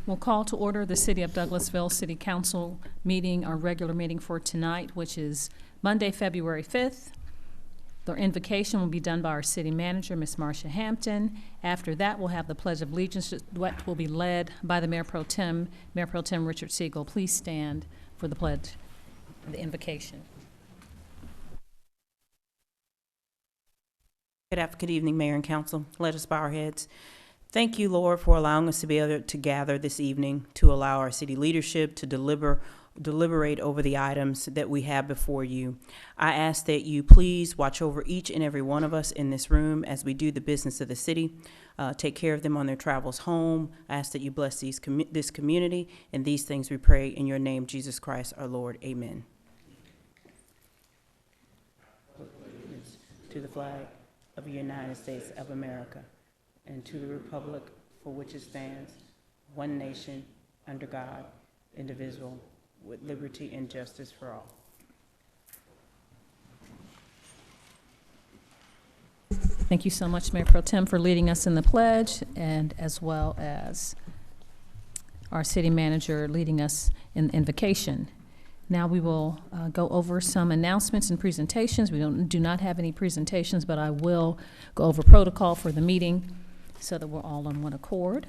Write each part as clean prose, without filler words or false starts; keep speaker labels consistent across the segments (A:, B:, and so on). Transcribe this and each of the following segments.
A: We'll call to order the City of Douglasville City Council meeting, our regular meeting for tonight, which is Monday, February 5th. The invocation will be done by our city manager, Ms. Marcia Hampton. After that, we'll have the Pledge of Allegiance, which will be led by the Mayor Pro Tem Richard Siegel. Please stand for the pledge, the invocation.
B: Good evening, Mayor and Council. Let us bow our heads. Thank you, Lord, for allowing us to be able to gather this evening to allow our city leadership to deliberate over the items that we have before you. I ask that you please watch over each and every one of us in this room as we do the business of the city. Take care of them on their travels home. I ask that you bless this community, and these things we pray in your name, Jesus Christ, our Lord. Amen. To the flag of the United States of America, and to the republic for which it stands, one nation, under God, indivisible, with liberty and justice for all.
A: Thank you so much, Mayor Pro Tem, for leading us in the pledge, and as well as our city manager leading us in the invocation. Now we will go over some announcements and presentations. We do not have any presentations, but I will go over protocol for the meeting so that we're all on one accord.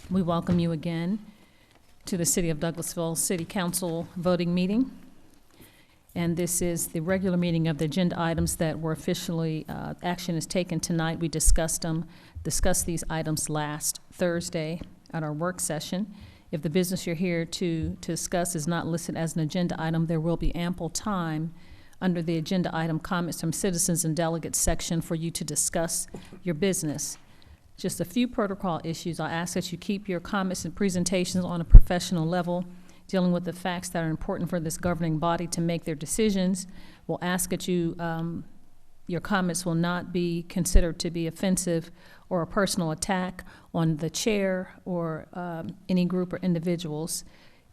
A: We welcome you again to the City of Douglasville City Council voting meeting. And this is the regular meeting of the agenda items that were officially, action is taken tonight. We discussed these items last Thursday at our work session. If the business you're here to discuss is not listed as an agenda item, there will be ample time under the agenda item comments from citizens and delegates section for you to discuss your business. Just a few protocol issues. I ask that you keep your comments and presentations on a professional level, dealing with the facts that are important for this governing body to make their decisions. We'll ask that your comments will not be considered to be offensive or a personal attack on the chair or any group or individuals,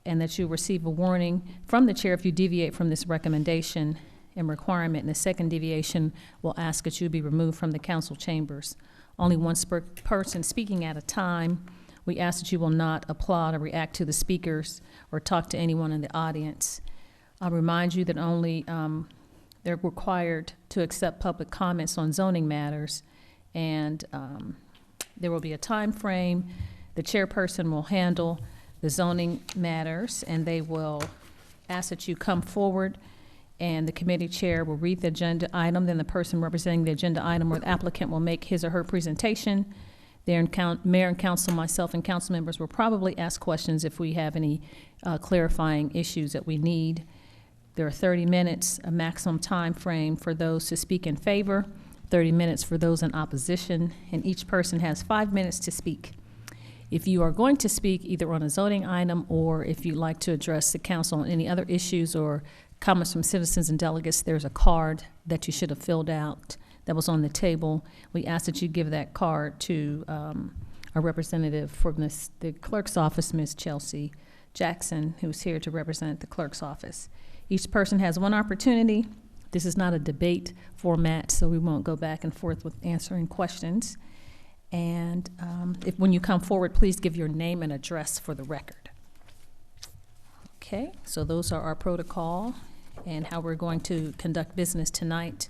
A: and that you receive a warning from the chair if you deviate from this recommendation and requirement. And the second deviation will ask that you be removed from the council chambers. Only one person speaking at a time. We ask that you will not applaud or react to the speakers or talk to anyone in the audience. I'll remind you that only they're required to accept public comments on zoning matters, and there will be a time frame. The chairperson will handle the zoning matters, and they will ask that you come forward, and the committee chair will read the agenda item. Then the person representing the agenda item or the applicant will make his or her presentation. Mayor and council, myself and council members will probably ask questions if we have any clarifying issues that we need. There are 30 minutes, a maximum time frame for those to speak in favor, 30 minutes for those in opposition, and each person has 5 minutes to speak. If you are going to speak either on a zoning item or if you'd like to address the council on any other issues or comments from citizens and delegates, there's a card that you should have filled out that was on the table. We ask that you give that card to a representative from the clerk's office, Ms. Chelsea Jackson, who's here to represent the clerk's office. Each person has one opportunity. This is not a debate format, so we won't go back and forth with answering questions. And when you come forward, please give your name and address for the record. Okay, so those are our protocol and how we're going to conduct business tonight.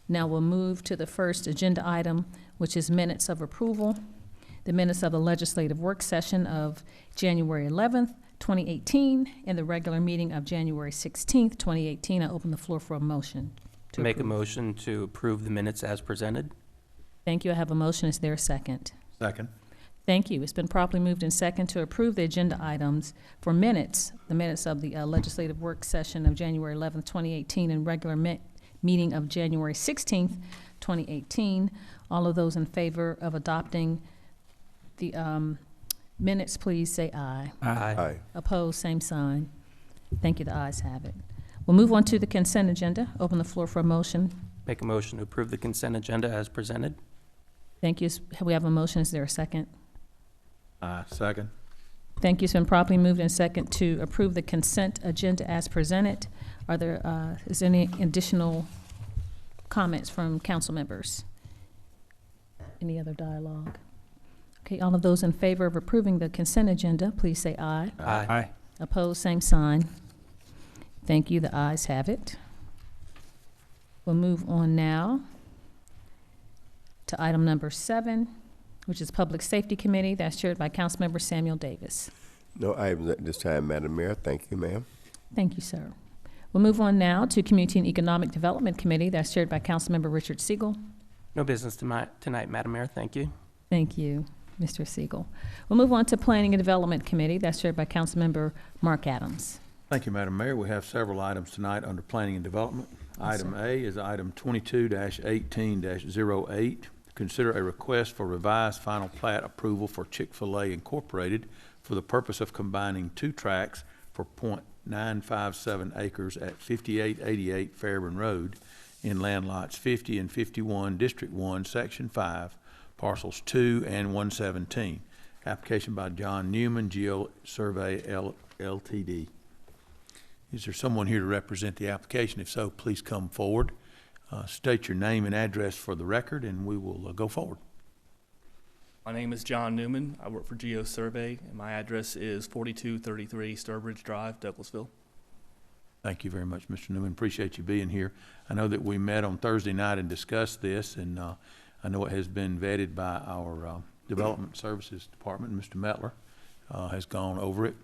A: Now we'll move to the first agenda item, which is minutes of approval. The minutes of the legislative work session of January 11th, 2018, and the regular meeting of January 16th, 2018. I open the floor for a motion.
C: Make a motion to approve the minutes as presented.
A: Thank you. I have a motion. Is there a second?
D: Second.
A: Thank you. It's been properly moved in second to approve the agenda items for minutes, the minutes of the legislative work session of January 11th, 2018, and regular meeting of January 16th, 2018. All of those in favor of adopting the minutes, please say aye.
D: Aye.
A: Opposed, same sign. Thank you. The ayes have it. We'll move on to the consent agenda. Open the floor for a motion.
C: Make a motion to approve the consent agenda as presented.
A: Thank you. We have a motion. Is there a second?
D: Second.
A: Thank you. It's been properly moved in second to approve the consent agenda as presented. Is there any additional comments from council members? Any other dialogue? Okay, all of those in favor of approving the consent agenda, please say aye.
C: Aye.
A: Opposed, same sign. Thank you, the ayes have it. We'll move on now to item number 7, which is Public Safety Committee. That's chaired by Councilmember Samuel Davis.
E: No items at this time, Madam Mayor. Thank you, ma'am.
A: Thank you, sir. We'll move on now to Community and Economic Development Committee. That's chaired by Councilmember Richard Siegel.
C: No business tonight, Madam Mayor. Thank you.
A: Thank you, Mr. Siegel. We'll move on to Planning and Development Committee. That's chaired by Councilmember Mark Adams.
D: Thank you, Madam Mayor. We have several items tonight under Planning and Development.
A: Yes,
D: Item A is item 22-18-08. Consider a request for revised final plat approval for Chick-fil-A Incorporated for the purpose of combining 2 tracts for .957 acres at 5888 Fairburn Road in land lots 50 and 51, District 1, Section 5, parcels 2 and 117. Application by John Newman, Geo Survey Ltd. Is there someone here to represent the application? If so, please come forward. State your name and address for the record, and we will go forward.
F: My name is John Newman. I work for Geo Survey, and my address is 4233 Sturbridge Drive, Douglasville.
D: Thank you very much, Mr. Newman. Appreciate you being here. I know that we met on Thursday night and discussed this, and I know it has been vetted by our Development Services Department. Mr. Mettler has gone over it,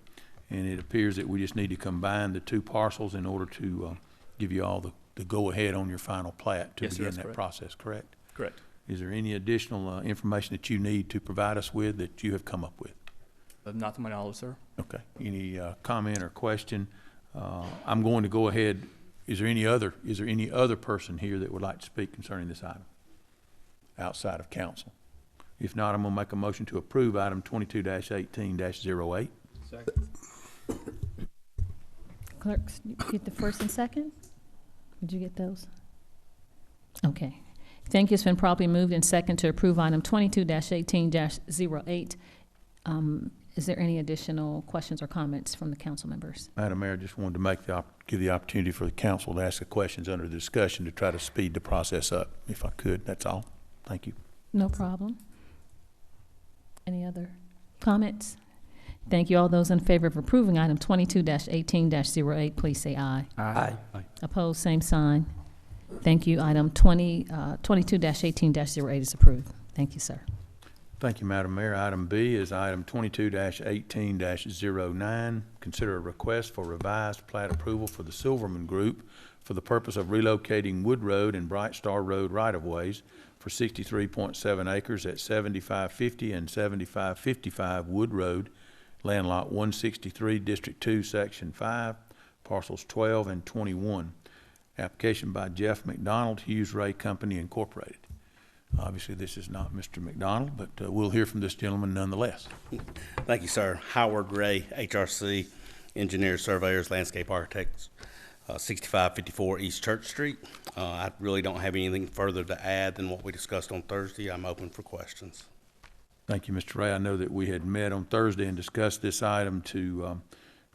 D: and it appears that we just need to combine the 2 parcels in order to give you all the go-ahead on your final plat to
F: Yes, sir,
D: begin
F: that's
D: that
F: correct.
D: process, correct?
F: Correct.
D: Is there any additional information that you need to provide us with that you have come up with?
F: Not to my knowledge, sir.
D: Okay. Any comment or question? I'm going to go ahead. Is there any other person here that would like to speak concerning this item outside of council? If not, I'm going to make a motion to approve item 22-18-08.
F: Second.
A: Clerks, you get the first and second? Did you get those? Okay. Thank you. It's been properly moved and second to approve item 22-18-08. Is there any additional questions or comments from the council members?
D: Madam Mayor, just wanted to give the opportunity for the council to ask the questions under the discussion to try to speed the process up, if I could. That's all. Thank you.
A: No problem. Any other comments? Thank you. All those in favor of approving item 22-18-08, please say aye.
C: Aye.
A: Opposed, same sign. Thank you. Item 22-18-08 is approved. Thank you, sir.
D: Thank you, Madam Mayor. Item B is item 22-18-09. Consider a request for revised plat approval for the Silverman Group for the purpose of relocating Wood Road and Bright Star Road right-of-ways for 63.7 acres at 7550 and 7555 Wood Road, land lot 163, District 2, Section 5, parcels 12 and 21. Application by Jeff McDonald, Hughes Ray Company Incorporated. Obviously, this is not Mr. McDonald, but we'll hear from this gentleman nonetheless.
G: Thank you, sir. Howard Ray, HRC, Engineers, Surveyors, Landscape Architects, 6554 East Church Street. I really don't have anything further to add than what we discussed on Thursday. I'm open for questions.
D: Thank you, Mr. Ray. I know that we had met on Thursday and discussed this item to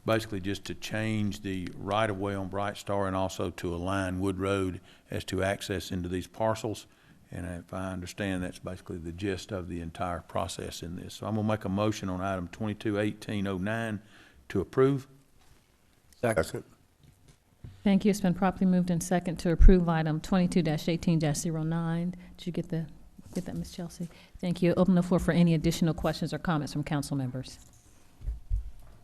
D: basically just to change the right-of-way on Bright Star and also to align Wood Road as to access into these parcels. And if I understand, that's basically the gist of the entire process in this. So I'm going to make a motion on item 22-18-09 to approve.
E: Second.
A: Thank you. It's been properly moved and second to approve item 22-18-09. Did you get that, Ms. Chelsea? Thank you. Open the floor for any additional questions or comments from council members.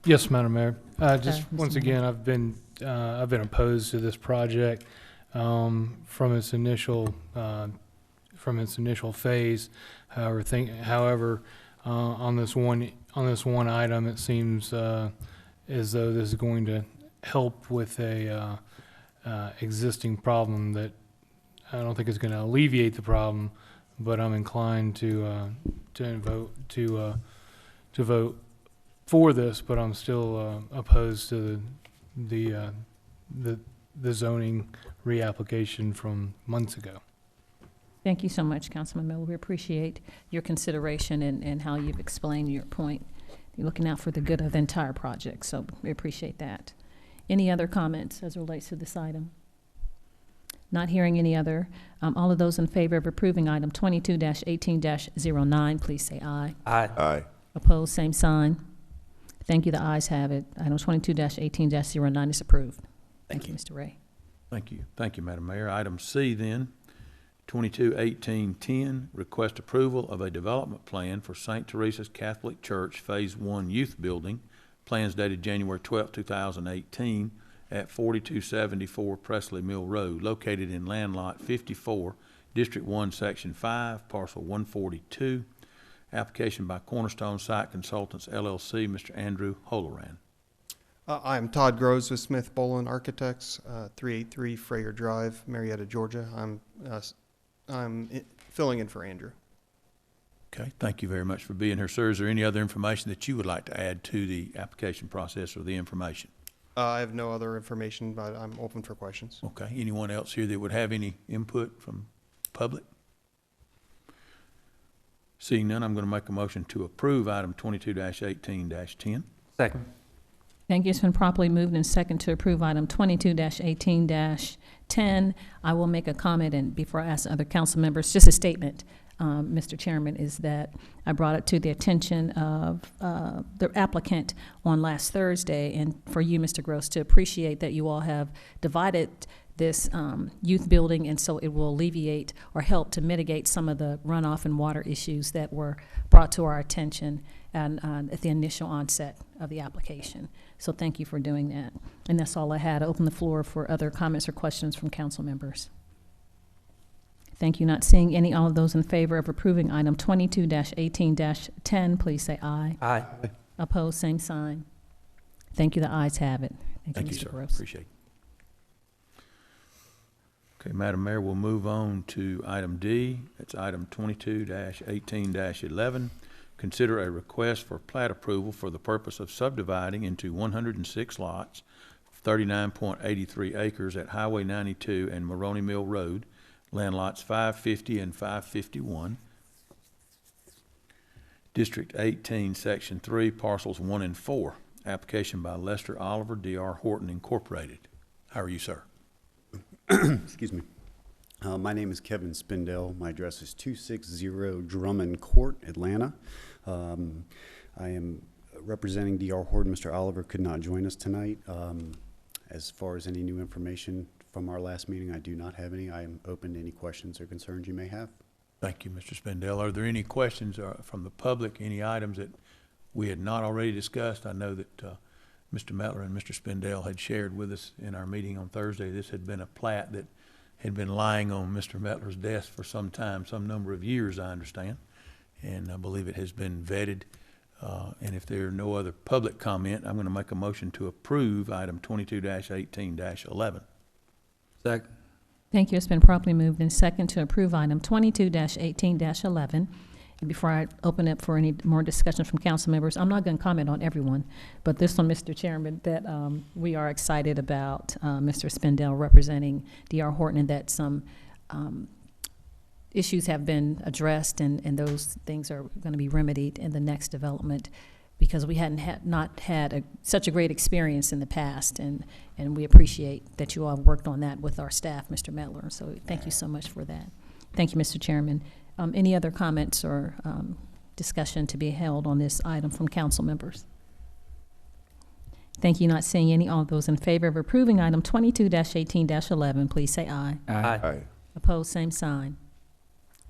H: Yes, Madam Mayor. Just
A: Mr.
H: once
A: Mayor.
H: again, I've been opposed to this project from its initial phase. However, on this one item, it seems as though this is going to help with a existing problem that I don't think is going to alleviate the problem, but I'm inclined to vote for this, but I'm still opposed to the zoning reapplication from months ago.
A: Thank you so much, Councilman Miller. We appreciate your consideration and how you've explained your point. You're looking out for the good of the entire project, so we appreciate that. Any other comments as it relates to this item? Not hearing any other. All of those in favor of approving item 22-18-09, please say aye.
C: Aye.
E: Aye.
A: Opposed, same sign. Thank you, the ayes have it. Item 22-18-09 is approved. Thank you, Mr. Ray.
D: Thank you. Thank you, Madam Mayor. Item C then, 22-18-10, request approval of a development plan for St. Teresa's Catholic Church Phase 1 Youth Building, plans dated January 12, 2018, at 4274 Presley Mill Road, located in Land Lot 54, District 1, Section 5, Parcel 142. Application by Cornerstone Site Consultants, LLC, Mr. Andrew Holoran.
I: I'm Todd Groves with Smith Bolin Architects, 383 Freyer Drive, Marietta, Georgia. I'm filling in for Andrew.
D: Okay, thank you very much for being here, sir. Is there any other information that you would like to add to the application process or the information?
I: I have no other information, but I'm open for questions.
D: Okay, anyone else here that would have any input from public? Seeing none, I'm going to make a motion to approve item 22-18-10.
C: Second.
A: Thank you. It's been properly moved and second to approve item 22-18-10. I will make a comment, and before I ask other council members, just a statement, Mr. Chairman, is that I brought it to the attention of the applicant on last Thursday, and for you, Mr. Gross, to appreciate that you all have divided this youth building, and so it will alleviate or help to mitigate some of the runoff and water issues that were brought to our attention and at the initial onset of the application. So thank you for doing that. And that's all I had. I open the floor for other comments or questions from council members. Thank you. Not seeing any. All of those in favor of approving item 22-18-10, please say aye.
C: Aye.
A: Opposed, same sign. Thank you. The ayes have it.
D: Thank you,
A: Mr.
D: sir.
A: Gross.
D: Appreciate it. Okay, Madam Mayor, we'll move on to item D. It's item 22-18-11. Consider a request for plat approval for the purpose of subdividing into 106 lots, 39.83 acres at Highway 92 and Maroney Mill Road, land lots 550 and 551. District 18, Section 3, parcels 1 and 4. Application by Lester Oliver, D.R. Horton Incorporated. How are you, sir?
J: Excuse me. My name is Kevin Spindell. My address is 260 Drummond Court, Atlanta. I am representing D.R. Horton. Mr. Oliver could not join us tonight. As far as any new information from our last meeting, I do not have any. I am open to any questions or concerns you may have.
D: Thank you, Mr. Spindell. Are there any questions from the public, any items that we had not already discussed? I know that Mr. Mettler and Mr. Spindell had shared with us in our meeting on Thursday. This had been a plat that had been lying on Mr. Mettler's desk for some time, some number of years, I understand. And I believe it has been vetted. And if there are no other public comment, I'm going to make a motion to approve item 22-18-11.
C: Second.
A: Thank you. It's been properly moved and second to approve item 22-18-11. And before I open up for any more discussion from council members, I'm not going to comment on everyone, but this one, Mr. Chairman, that we are excited about Mr. Spindell representing D.R. Horton, and that some issues have been addressed, and those things are going to be remedied in the next development, because we hadn't not had such a great experience in the past, and we appreciate that you all have worked on that with our staff, Mr. Mettler. So thank you so much for that. Thank you, Mr. Chairman. Any other comments or discussion to be held on this item from council members? Thank you. Not seeing any. All those in favor of approving item 22-18-11, please say aye.
C: Aye.
E: Aye.
A: Opposed, same sign.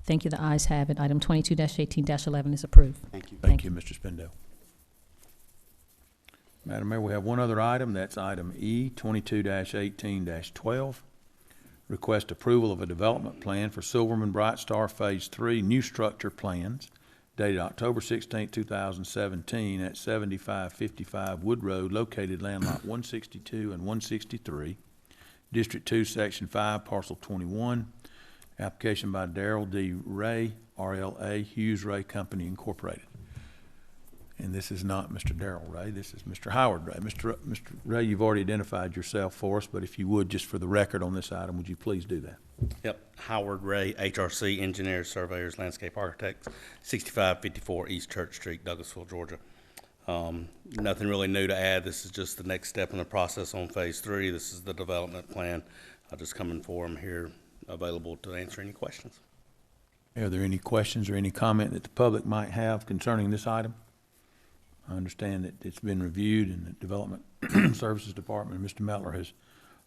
A: Thank you. The ayes have it. Item 22-18-11 is approved.
J: Thank you.
D: Thank you, Mr. Spindell. Madam Mayor, we have one other item. That's item E, 22-18-12. Request approval of a development plan for Silverman Bright Star Phase 3 new structure plans dated October 16, 2017 at 7555 Wood Road, located land lot 162 and 163, District 2, Section 5, Parcel 21. Application by Darrell D. Ray, RLA, Hughes Ray Company Incorporated. And this is not Mr. Darrell Ray, this is Mr. Howard Ray. Mr. Ray, you've already identified yourself for us, but if you would, just for the record on this item, would you please do that?
G: Yep, Howard Ray, HRC, Engineers, Surveyors, Landscape Architects, 6554 East Church Street, Douglasville, Georgia. Nothing really new to add. This is just the next step in the process on Phase 3. This is the development plan I'll just come in for them here, available to answer any questions.
D: Are there any questions or any comment that the public might have concerning this item? I understand that it's been reviewed and the Development Services Department, Mr. Mettler, has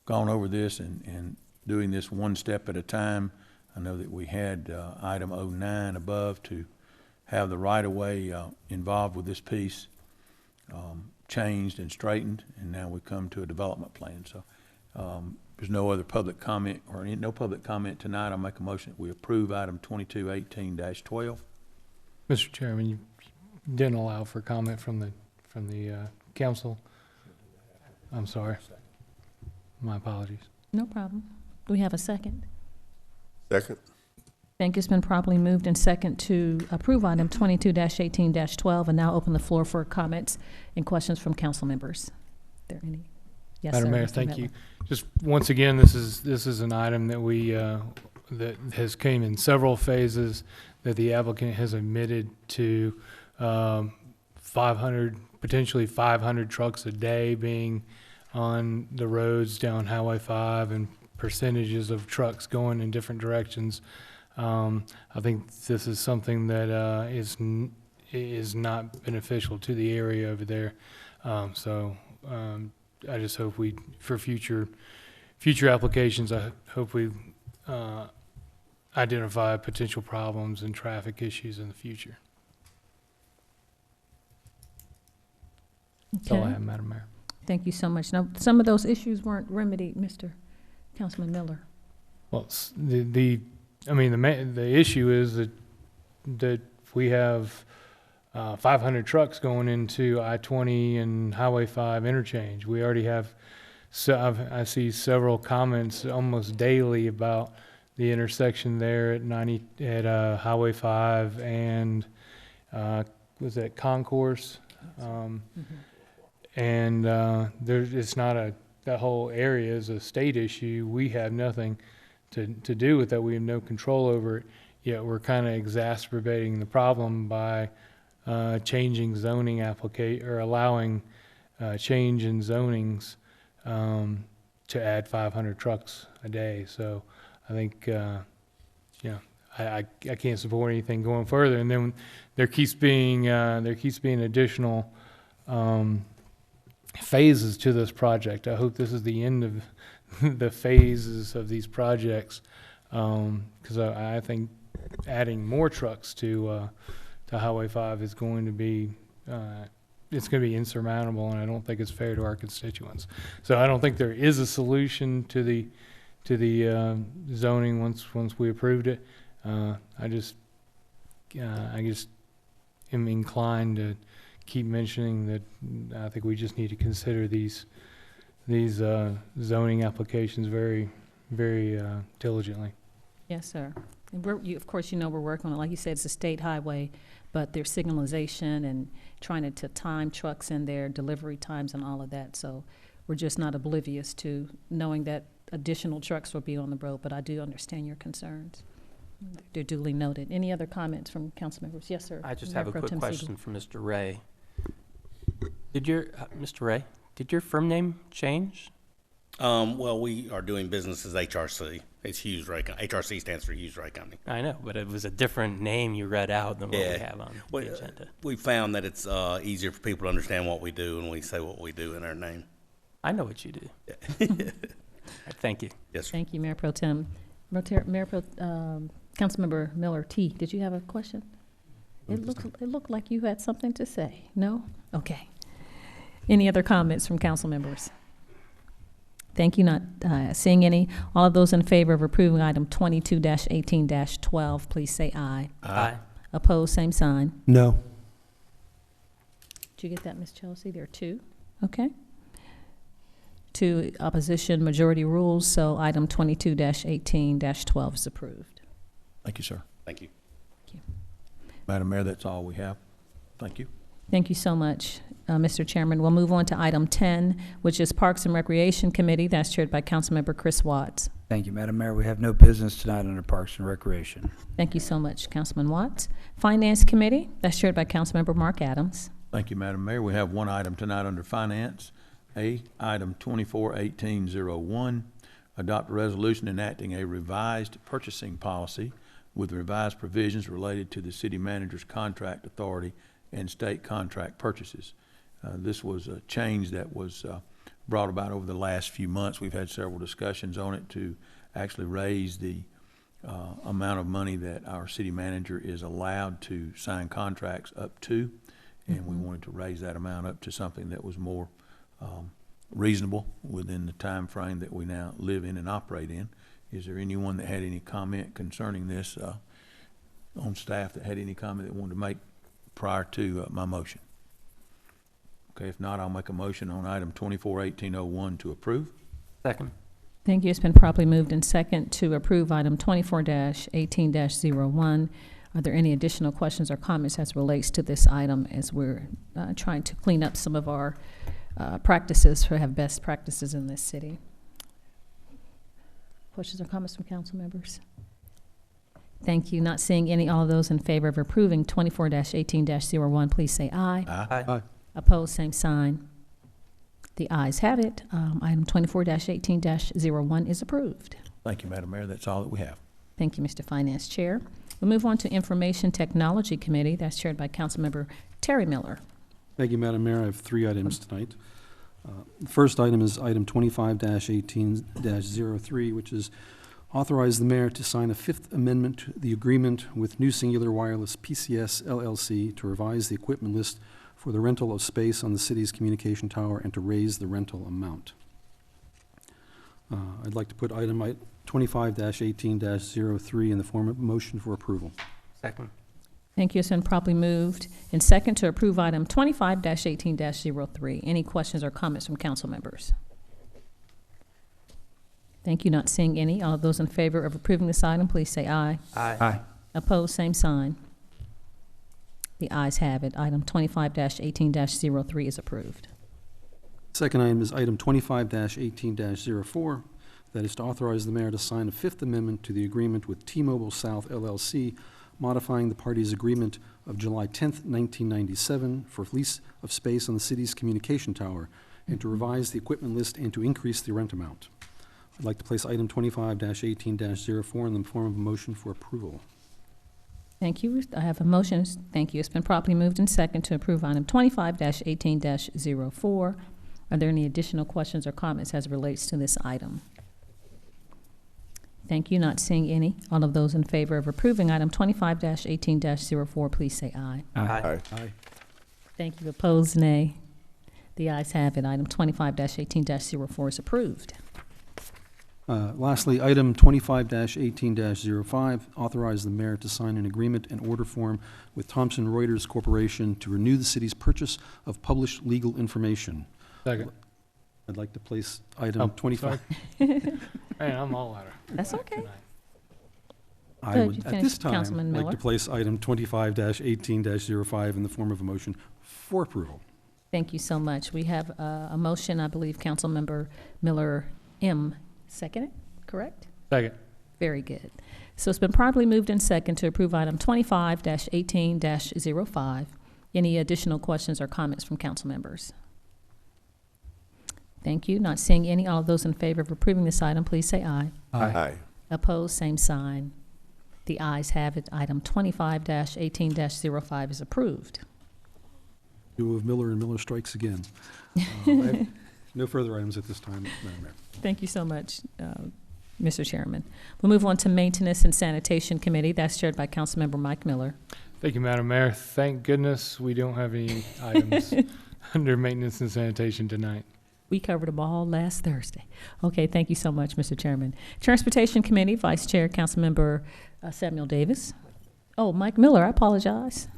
D: gone over this and doing this one step at a time. I know that we had item 09 above to have the right-of-way involved with this piece changed and straightened, and now we come to a development plan. So there's no other public comment or no public comment tonight. I'll make a motion that we approve item 2218-12.
H: Mr. Chairman, you didn't allow for comment from the council. I'm sorry. My apologies.
A: No problem. Do we have a second?
E: Second.
A: Thank you. It's been properly moved and second to approve item 22-18-12, and now open the floor for comments and questions from council members. Are there any? Yes,
H: Madam
A: sir,
H: Mayor,
A: Mr.
H: thank
A: Mettler.
H: you. Just once again, this is an item that we that has came in several phases, that the applicant has admitted to 500, potentially 500 trucks a day being on the roads down Highway 5 and percentages of trucks going in different directions. I think this is something that is not beneficial to the area over there. I just hope for future applications, I hope we identify potential problems and traffic issues in the future. That's all I
A: Okay.
H: have, Madam Mayor.
A: Thank you so much. Now, some of those issues weren't remedied, Mr. Councilman Miller.
H: Well, the issue is that we have 500 trucks going into I-20 and Highway 5 interchange. We already have, I see several comments almost daily about the intersection there at Highway 5 and was that Concourse? And it's not that whole area is a state issue. We have nothing to do with that. We have no control over it. Yet we're kind of exacerbating the problem by changing zoning or allowing change in zonings to add 500 trucks a day. So I think I can't support anything going further. And then there keeps being additional phases to this project. I hope this is the end of the phases of these projects, because I think adding more trucks to Highway 5 is going to be it's going to be insurmountable, and I don't think it's fair to our constituents. So I don't think there is a solution to the zoning once we approved it. I just am inclined to keep mentioning that I think we just need to consider these zoning applications very, very diligently.
A: Yes, sir. And of course, we're working on it. Like you said, it's a state highway, but there's signalization and trying to time trucks in there, delivery times and all of that. So we're just not oblivious to knowing that additional trucks will be on the road, but I do understand your concerns. They're duly noted. Any other comments from council members? Yes, sir.
C: I just
A: Mayor
C: have a
A: Pro
C: quick
A: Tem
C: question
A: Siegel.
C: for Mr. Ray. Mr. Ray, did your firm name change?
G: Well, we are doing business as HRC. It's Hughes Ray. HRC stands for Hughes Ray Company.
C: I know, but it was a different name you read out than what we have on
G: Well,
C: the agenda.
G: We found that it's easier for people to understand what we do when we say what we do in our name.
C: I know what you do. All right, thank you.
G: Yes, sir.
A: Thank you, Mayor Pro Tem. Councilmember Miller T., did you have a question? It looked like you had something to say. No? Okay. Any other comments from council members? Thank you. Not seeing any. All of those in favor of approving item 22-18-12, please say aye.
C: Aye.
A: Opposed, same sign.
E: No.
A: Did you get that, Ms. Chelsea? There are two. Okay. Two opposition majority rules, so item 22-18-12 is approved.
D: Thank you, sir.
G: Thank you.
D: Madam Mayor, that's all we have. Thank you.
A: Thank you so much, Mr. Chairman. We'll move on to item 10, which is Parks and Recreation Committee. That's chaired by Councilmember Chris Watts.
K: Thank you, Madam Mayor. We have no business tonight under Parks and Recreation.
A: Thank you so much, Councilman Watts. Finance Committee. That's chaired by Councilmember Mark Adams.
D: Thank you, Madam Mayor. We have one item tonight under Finance. Item 241801, adopt a resolution enacting a revised purchasing policy with revised provisions related to the city manager's contract authority and state contract purchases. This was a change that was brought about over the last few months. We've had several discussions on it to actually raise the amount of money that our city manager is allowed to sign contracts up to, and we wanted to raise that amount up to something that was more reasonable within the time frame that we now live in and operate in. Is there anyone that had any comment concerning this on staff that had any comment that wanted to make prior to my motion? Okay, if not, I'll make a motion on item 24-1801 to approve.
C: Second.
A: Thank you. It's been properly moved in second to approve item 24-18-01. Are there any additional questions or comments as relates to this item as we're trying to clean up some of our practices, to have best practices in this city? Questions or comments from council members? Thank you. Not seeing any. All of those in favor of approving 24-18-01, please say aye.
C: Aye.
A: Opposed, same sign. The ayes have it. Item 24-18-01 is approved.
D: Thank you, Madam Mayor. That's all that we have.
A: Thank you, Mr. Finance Chair. We'll move on to Information Technology Committee. That's chaired by Councilmember Terry Miller.
L: Thank you, Madam Mayor. I have 3 items tonight. The first item is item 25-18-03, which is authorize the mayor to sign a Fifth Amendment to the agreement with New Singular Wireless PCS LLC to revise the equipment list for the rental of space on the city's communication tower and to raise the rental amount. I'd like to put item 25-18-03 in the form of a motion for approval.
C: Second.
A: Thank you. It's been properly moved in second to approve item 25-18-03. Any questions or comments from council members? Thank you. Not seeing any. All of those in favor of approving this item, please say aye.
C: Aye.
A: Opposed, same sign. The ayes have it. Item 25-18-03 is approved.
L: Second item is item 25-18-04. That is to authorize the mayor to sign a Fifth Amendment to the agreement with T-Mobile South LLC, modifying the parties' agreement of July 10th, 1997 for lease of space on the city's communication tower, and to revise the equipment list and to increase the rent amount. I'd like to place item 25-18-04 in the form of a motion for approval.
A: Thank you. I have a motion. Thank you. It's been properly moved in second to approve item 25-18-04. Are there any additional questions or comments as it relates to this item? Thank you. Not seeing any. All of those in favor of approving item 25-18-04, please say aye.
C: Aye.
L: Aye.
A: Thank you. Opposed, nay. The ayes have it. Item 25-18-04 is approved.
L: Lastly, item 25-18-05, authorize the mayor to sign an agreement and order form with Thomson Reuters Corporation to renew the city's purchase of published legal information.
H: Second.
L: I'd like to place item 25.
H: Man, I'm all out of.
A: That's okay.
H: tonight.
L: I
A: Good,
L: would,
A: you
L: at
A: finished,
L: this time,
A: Councilman
L: like
A: Miller.
L: to place item 25-18-05 in the form of a motion for approval.
A: Thank you so much. We have a motion, I believe Councilmember Miller M. seconded, correct?
H: Second.
A: Very good. So it's been properly moved in second to approve item 25-18-05. Any additional questions or comments from council members? Thank you. Not seeing any. All of those in favor of approving this item, please say aye.
E: Aye.
A: Opposed, same sign. The ayes have it. Item 25-18-05 is approved.
L: Duo of Miller and Miller strikes again. I have no further items at this time, Madam Mayor.
A: Thank you so much, Mr. Chairman. We'll move on to Maintenance and Sanitation Committee. That's chaired by Councilmember Mike Miller.
H: Thank you, Madam Mayor. Thank goodness we don't have any items under maintenance and sanitation tonight.
A: We covered them all last Thursday. Okay, thank you so much, Mr. Chairman. Transportation Committee, Vice Chair, Councilmember Samuel Davis. Oh, Mike Miller, I apologize.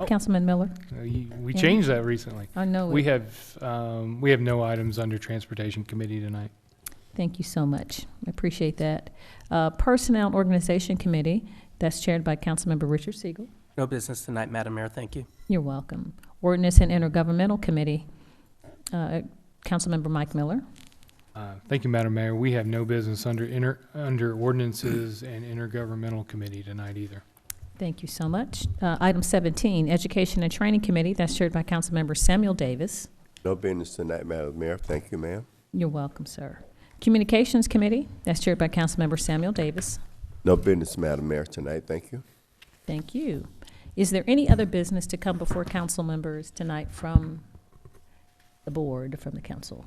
H: Oh.
A: Councilman Miller.
H: We
A: Yeah.
H: changed that recently.
A: I know
H: We
A: it.
H: have no items under Transportation Committee tonight.
A: Thank you so much. I appreciate that. Personnel and Organization Committee, that's chaired by Councilmember Richard Siegel.
C: No business tonight, Madam Mayor. Thank you.
A: You're welcome. Ordinance and Intergovernmental Committee, Councilmember Mike Miller.
H: Thank you, Madam Mayor. We have no business under Ordinances and Intergovernmental Committee tonight either.
A: Thank you so much. Item 17, Education and Training Committee, that's chaired by Councilmember Samuel Davis.
E: No business tonight, Madam Mayor. Thank you, ma'am.
A: You're welcome, sir. Communications Committee, that's chaired by Councilmember Samuel Davis.
E: No business, Madam Mayor, tonight. Thank you.
A: Thank you. Is there any other business to come before council members tonight from the board, from the council?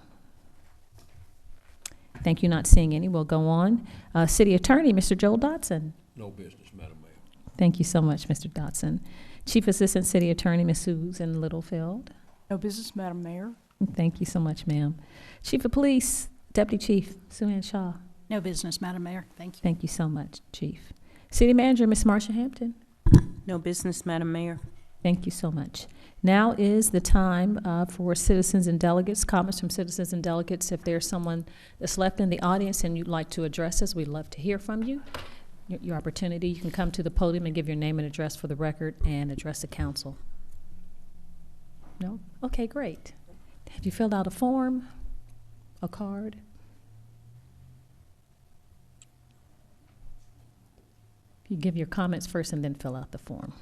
A: Thank you. Not seeing any. We'll go on. City Attorney, Mr. Joel Dotson.
M: No business, Madam Mayor.
A: Thank you so much, Mr. Dotson. Chief Assistant City Attorney, Ms. Susan Littlefield.
N: No business, Madam Mayor.
A: Thank you so much, ma'am. Chief of Police, Deputy Chief Sue-Ann Shaw.
N: No business, Madam Mayor. Thank you.
A: Thank you so much, Chief. City Manager, Ms. Marsha Hampton.
B: No business, Madam Mayor.
A: Thank you so much. Now is the time for citizens and delegates, comments from citizens and delegates. If there's someone that's left in the audience and you'd like to address us, we'd love to hear from you. Your opportunity, you can come to the podium and give your name and address for the record and address the council. No? Okay, great. Have you filled out a form, a card? You give your comments first and then fill out the form.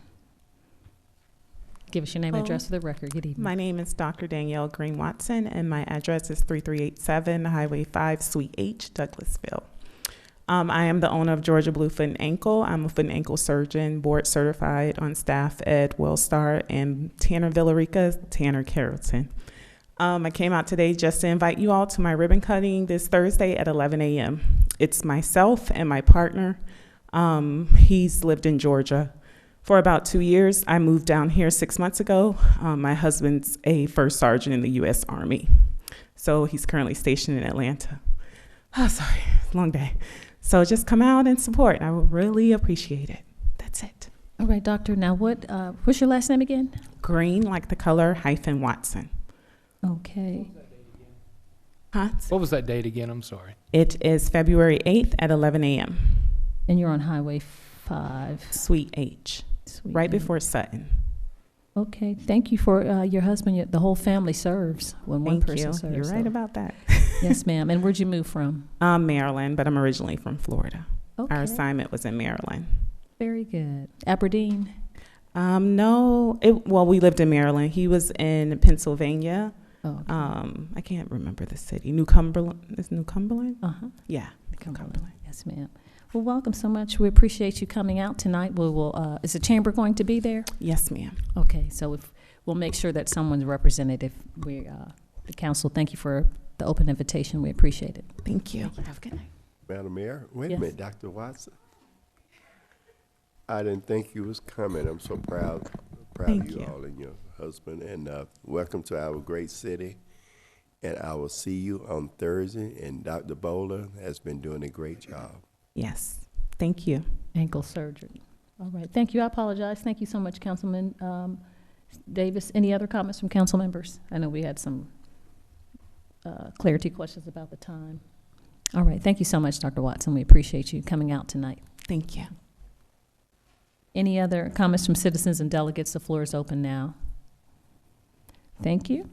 A: Give us your name and address for the record. Good evening.
O: My name is Dr. Danielle Green Watson, and my address is 3387 Highway 5, Suite H, Douglasville. I am the owner of Georgia Blue Foot and Ankle. I'm a foot and ankle surgeon, board certified on staff at Wellstar and Tanner Villarica, Tanner Carrollton. I came out today just to invite you all to my ribbon cutting this Thursday at 11 a.m. It's myself and my partner. He's lived in Georgia for about 2 years. I moved down here 6 months ago. My husband's a first sergeant in the U.S. Army, so he's currently stationed in Atlanta. Oh, sorry, long day. So just come out and support. I would really appreciate it. That's it.
A: All right, doctor. Now, what's your last name again?
O: Green, like the color, hyphen Watson.
A: Okay.
O: Huh?
H: What was that date again? I'm sorry.
O: It is February 8th at 11 a.m.
A: And you're on Highway 5.
O: Suite H, right
A: H.
O: before Sutton.
A: Okay. Thank you for your husband. The whole family serves when one person serves.
O: You're right about that.
A: Yes, ma'am. And where'd you move from?
O: Maryland, but I'm originally from Florida.
A: Okay.
O: Our assignment was in Maryland.
A: Very good. Aberdeen?
O: No. We lived in Maryland. He was in Pennsylvania.
A: Oh, okay.
O: I can't remember the city. New Cumberland. Is New Cumberland?
A: Uh-huh.
O: Yeah, Cumberland.
A: Yes, ma'am. Well, welcome so much. We appreciate you coming out tonight. Is the chamber going to be there?
O: Yes, ma'am.
A: Okay, so we'll make sure that someone's represented. The council, thank you for the open invitation. We appreciate it.
O: Thank you. Have a good night.
E: Madam Mayor, wait
A: Yes.
E: a minute, Dr. Watson. I didn't think you was coming. I'm so proud
O: Thank
E: of you
O: you.
E: all and your husband. And welcome to our great city. And I will see you on Thursday. And Dr. Bowler has been doing a great job.
O: Yes. Thank you.
A: Ankle surgery. All right, thank you. I apologize. Thank you so much, Councilman Davis. Any other comments from council members? I know we had some clarity questions about the time. All right, thank you so much, Dr. Watson. We appreciate you coming out tonight.
O: Thank you.
A: Any other comments from citizens and delegates? The floor is open now. Thank you.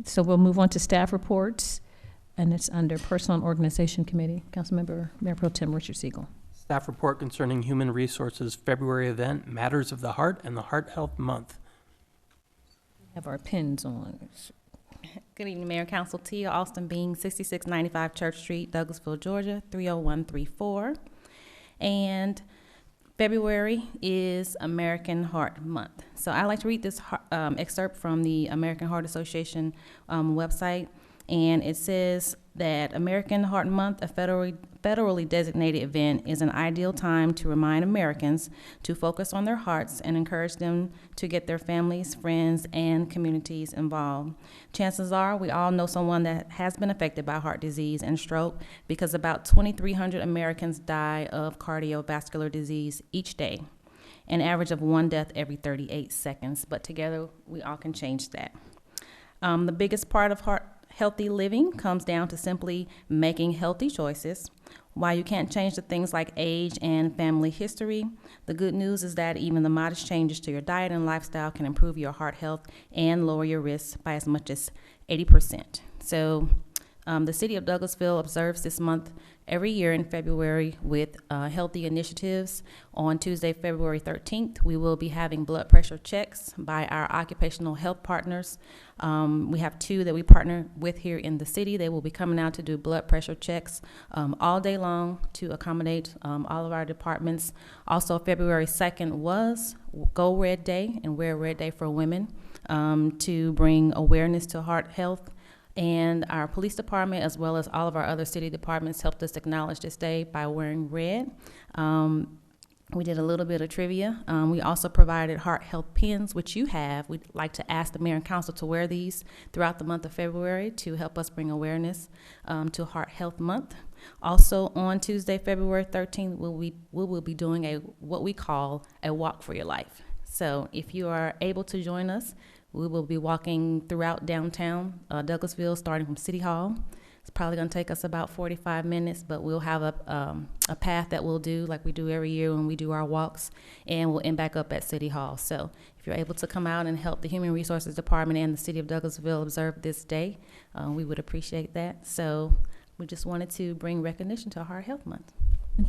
A: So we'll move on to staff reports, and it's under Personnel and Organization Committee. Councilmember Mayor Pro Tem Richard Siegel.
C: Staff report concerning Human Resources February event, Matters of the Heart and the Heart Health Month.
A: Have our pins on.
P: Good evening, Mayor and Council. Tia Austin Bean, 6695 Church Street, Douglasville, Georgia, 30134. And February is American Heart Month. So I like to read this excerpt from the American Heart Association website. And it says that American Heart Month, a federally designated event, is an ideal time to remind Americans to focus on their hearts and encourage them to get their families, friends, and communities involved. Chances are we all know someone that has been affected by heart disease and stroke, because about 2,300 Americans die of cardiovascular disease each day, an average of 1 death every 38 seconds. But together, we all can change that. The biggest part of healthy living comes down to simply making healthy choices. While you can't change the things like age and family history, the good news is that even the modest changes to your diet and lifestyle can improve your heart health and lower your risk by as much as 80%. So The city of Douglasville observes this month every year in February with healthy initiatives. On Tuesday, February 13th, we will be having blood pressure checks by our occupational health partners. We have 2 that we partner with here in the city. They will be coming out to do blood pressure checks all day long to accommodate all of our departments. Also, February 2nd was Go Red Day and Wear Red Day for women to bring awareness to heart health. And our police department, as well as all of our other city departments, helped us acknowledge this day by wearing red. We did a little bit of trivia. We also provided heart health pins, which you have. We'd like to ask the mayor and council to wear these throughout the month of February to help us bring awareness to Heart Health Month. Also, on Tuesday, February 13th, we will be doing what we call a walk for your life. So if you are able to join us, we will be walking throughout downtown Douglasville, starting from City Hall. It's probably going to take us about 45 minutes, but we'll have a path that we'll do like we do every year when we do our walks, and we'll end back up at City Hall. So if you're able to come out and help the Human Resources Department and the City of Douglasville observe this day, we would appreciate that. So we just wanted to bring recognition to Heart Health Month.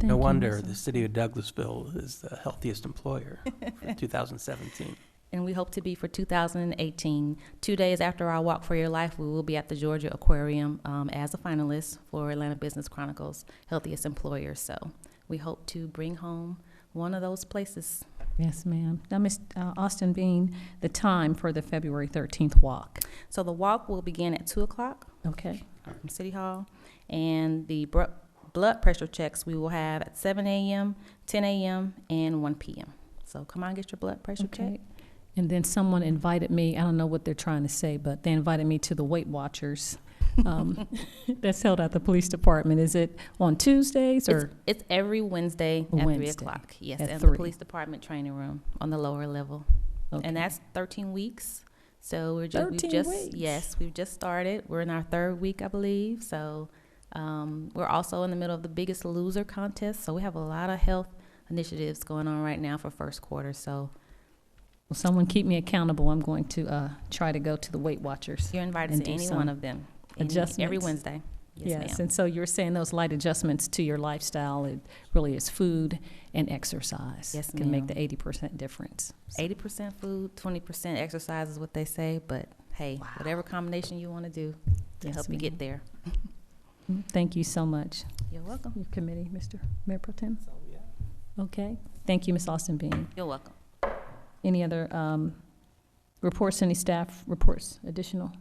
C: No wonder the city of Douglasville is the healthiest employer for 2017.
P: And we hope to be for 2018. 2 days after our Walk for Your Life, we will be at the Georgia Aquarium as a finalist for Atlanta Business Chronicle's Healthiest Employer. So we hope to bring home one of those places.
A: Yes, ma'am. Now, Ms. Austin Bean, the time for the February 13th walk.
P: So the walk will begin at 2 o'clock.
A: Okay.
P: From City Hall. And the blood pressure checks we will have at 7 a.m., 10 a.m., and 1 p.m. So come on and get your blood pressure checked.
A: And then someone invited me, I don't know what they're trying to say, but they invited me to the Weight Watchers that's held at the police department. Is it on Tuesdays or?
P: It's every Wednesday at 3 o'clock. Yes,
A: at
P: at
A: 3.
P: The police department training room on the lower level.
A: Okay.
P: And that's 13 weeks. So we've
A: weeks?
P: Yes, we've just started. We're in our 3rd week, I believe. So we're also in the middle of the Biggest Loser contest. So we have a lot of health initiatives going on right now for first quarter. So
A: well, someone keep me accountable. I'm going to try to go to the Weight Watchers.
P: You're invited to any one of them.
A: Adjustments.
P: Every Wednesday. Yes, ma'am.
A: And so you're saying those light adjustments to your lifestyle, it really is food and exercise.
P: Yes,
A: can make
P: ma'am.
A: the 80% difference. So.
P: 80% food, 20% exercise is what they say. But hey, whatever combination you want to do to help you get there.
A: Thank you so much.
P: You're welcome.
A: Your committee, Mr. Mayor Pro Tem. Okay. Thank you, Ms. Austin Bean.
P: You're welcome.
A: Any other reports, any staff reports additional?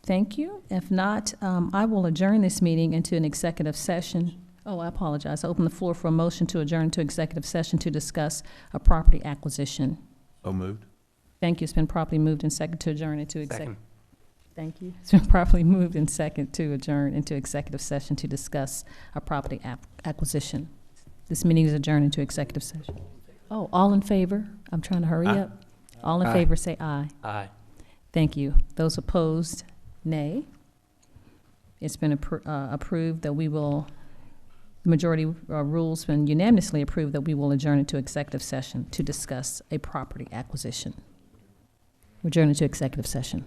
A: Thank you. If not, I will adjourn this meeting into an executive session. Oh, I apologize. I open the floor for a motion to adjourn to executive session to discuss a property acquisition.
D: So moved.
A: Thank you. It's been properly moved and second to adjourn into executive.
C: Second.
A: Thank you. It's been properly moved and second to adjourn into executive session to discuss a property acquisition. This meeting is adjourned into executive session. Oh, all in favor? I'm trying to hurry up. All in favor, say aye.
C: Aye.
A: Thank you. Those opposed, nay. It's been approved that we will, the majority rules been unanimously approved that we will adjourn into executive session to discuss a property acquisition. Adjourn into executive session.